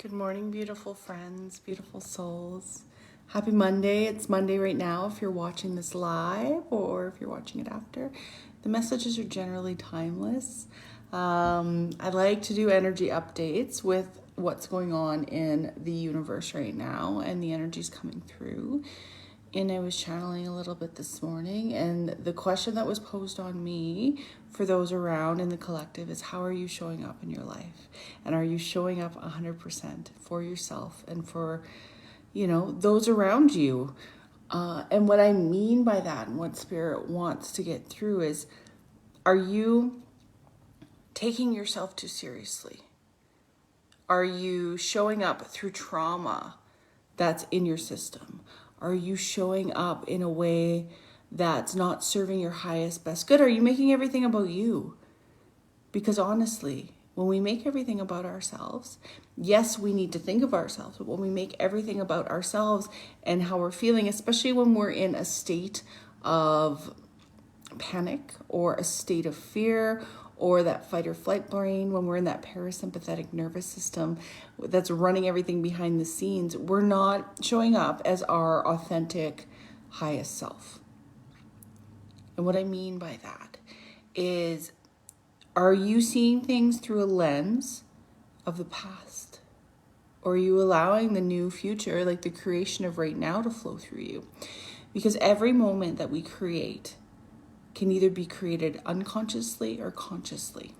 Good morning, beautiful friends, beautiful souls. Happy Monday. It's Monday right now if you're watching this live or if you're watching it after. The messages are generally timeless. I like to do energy updates with what's going on in the universe right now and the energies coming through. And I was channeling a little bit this morning, and the question that was posed on me for those around in the collective is, how are you showing up in your life? And are you showing up 100% for yourself and for, those around you? And what I mean by that and what Spirit wants to get through is, are you taking yourself too seriously? Are you showing up through trauma that's in your system? Are you showing up in a way that's not serving your highest, best good? Are you making everything about you? Because honestly, when we make everything about ourselves, yes, we need to think of ourselves, but when we make everything about ourselves and how we're feeling, especially when we're in a state of panic or a state of fear or that fight or flight brain, when we're in that parasympathetic nervous system that's running everything behind the scenes, we're not showing up as our authentic highest self. And what I mean by that is, are you seeing things through a lens of the past? Or are you allowing the new future, like the creation of right now, to flow through you? Because every moment that we create can either be created unconsciously or consciously.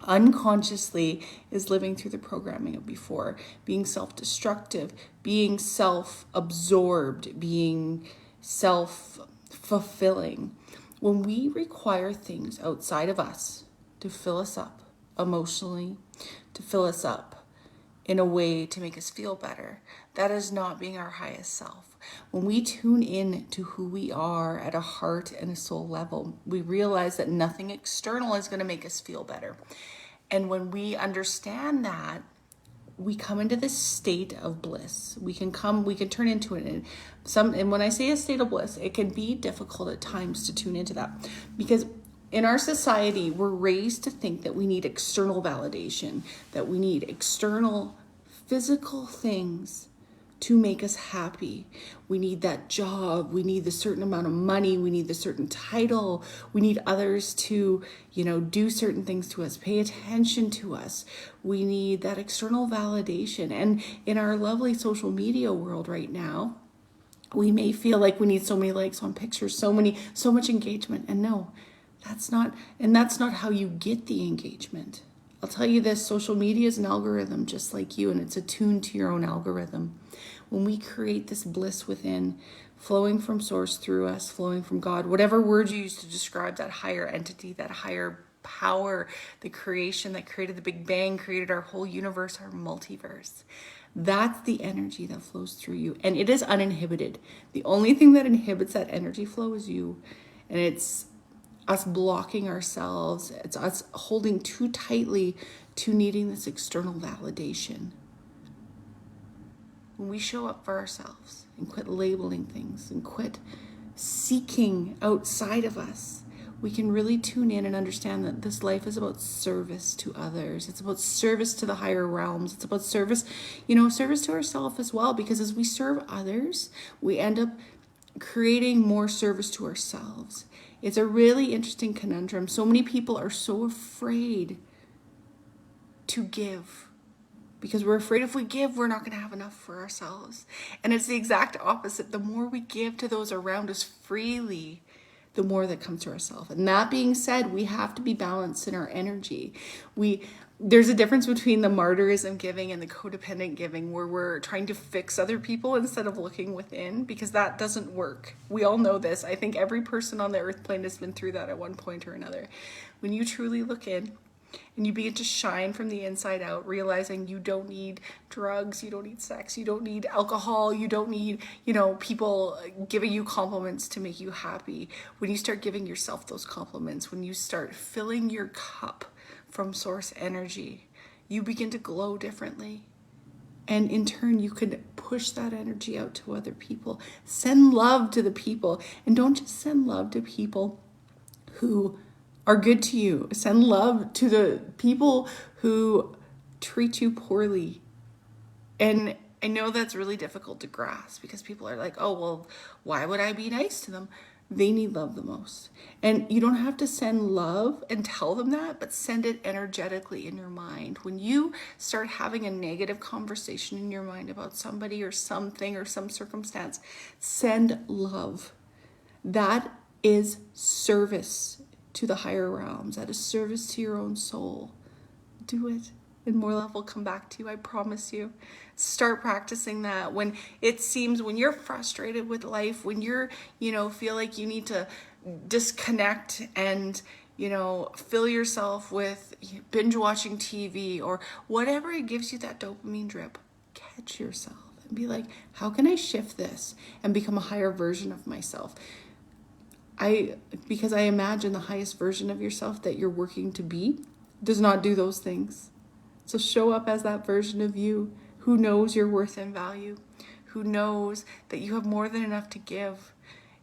Unconsciously is living through the programming of before, being self-destructive, being self-absorbed, being self-fulfilling. When we require things outside of us to fill us up emotionally, to fill us up in a way to make us feel better, that is not being our highest self. When we tune in to who we are at a heart and a soul level, we realize that nothing external is going to make us feel better. And when we understand that, we come into this state of bliss. We can turn into it. And when I say a state of bliss, it can be difficult at times to tune into that, because in our society, we're raised to think that we need external validation, that we need external physical things to make us happy. We need that job. We need the certain amount of money. We need the certain title. We need others to, do certain things to us, pay attention to us. We need that external validation. And in our lovely social media world right now, we may feel like we need so many likes on pictures, so much engagement. And no, that's not how you get the engagement. I'll tell you this, social media is an algorithm just like you, and it's attuned to your own algorithm. When we create this bliss within, flowing from source through us, flowing from God, whatever word you use to describe that higher entity, that higher power, the creation that created the Big Bang, created our whole universe, our multiverse. That's the energy that flows through you. And it is uninhibited. The only thing that inhibits that energy flow is you. And it's us blocking ourselves. It's us holding too tightly to needing this external validation. When we show up for ourselves and quit labeling things and quit seeking outside of us, we can really tune in and understand that this life is about service to others. It's about service to the higher realms. It's about service, service to ourselves as well, because as we serve others, we end up creating more service to ourselves. It's a really interesting conundrum. So many people are so afraid to give, because we're afraid if we give, we're not going to have enough for ourselves. And it's the exact opposite. The more we give to those around us freely, the more that comes to ourselves. And that being said, we have to be balanced in our energy. There's a difference between the martyrism giving and the codependent giving, where we're trying to fix other people instead of looking within, because that doesn't work. We all know this. I think every person on the earth plane has been through that at one point or another. When you truly look in, and you begin to shine from the inside out, realizing you don't need drugs, you don't need sex, you don't need alcohol, you don't need, people giving you compliments to make you happy. When you start giving yourself those compliments, when you start filling your cup from source energy, you begin to glow differently. And in turn, you can push that energy out to other people. Send love to the people. And don't just send love to people who are good to you. Send love to the people who treat you poorly. And I know that's really difficult to grasp because people are like, oh, well, why would I be nice to them? They need love the most. And you don't have to send love and tell them that, but send it energetically in your mind. When you start having a negative conversation in your mind about somebody or something or some circumstance, send love. That is service to the higher realms. That is service to your own soul. Do it, and more love will come back to you. I promise you. Start practicing that when it seems, when you're frustrated with life, when you're, feel like you need to disconnect and, fill yourself with binge watching TV or whatever it gives you that dopamine drip. Catch yourself and be like, how can I shift this and become a higher version of myself? Because I imagine the highest version of yourself that you're working to be does not do those things. So show up as that version of you who knows your worth and value, who knows that you have more than enough to give,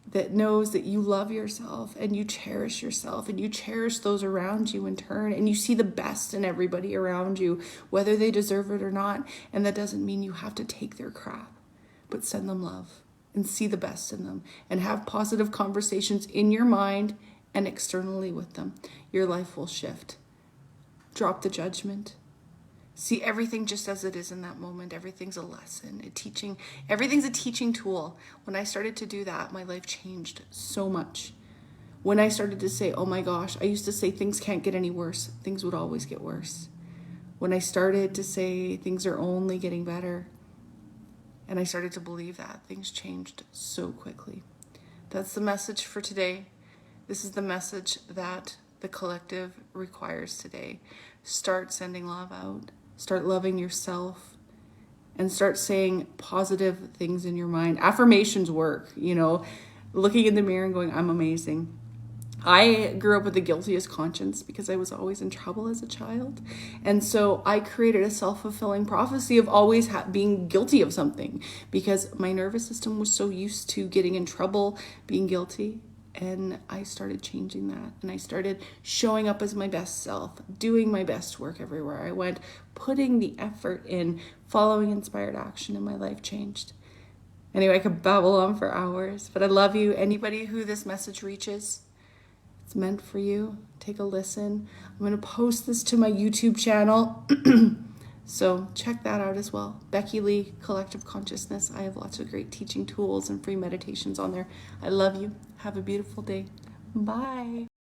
that knows that you love yourself and you cherish yourself and you cherish those around you in turn, and you see the best in everybody around you, whether they deserve it or not. And that doesn't mean you have to take their crap, but send them love and see the best in them and have positive conversations in your mind and externally with them. Your life will shift. Drop the judgment. See everything just as it is in that moment. Everything's a lesson, everything's a teaching tool. When I started to do that, my life changed so much. When I started to say, oh my gosh, I used to say things can't get any worse. Things would always get worse. When I started to say things are only getting better, and I started to believe that, things changed so quickly. That's the message for today. This is the message that the collective requires today. Start sending love out. Start loving yourself and start saying positive things in your mind. Affirmations work, looking in the mirror and going, I'm amazing. I grew up with the guiltiest conscience because I was always in trouble as a child. And so I created a self-fulfilling prophecy of always being guilty of something because my nervous system was so used to getting in trouble, being guilty. And I started changing that, and I started showing up as my best self, doing my best work everywhere I went, putting the effort in, following inspired action, and my life changed. Anyway, I could babble on for hours, but I love you. Anybody who this message reaches, it's meant for you. Take a listen. I'm going to post this to my YouTube channel. So check that out as well. Becky Lee, Collective Consciousness. I have lots of great teaching tools and free meditations on there. I love you. Have a beautiful day. Bye.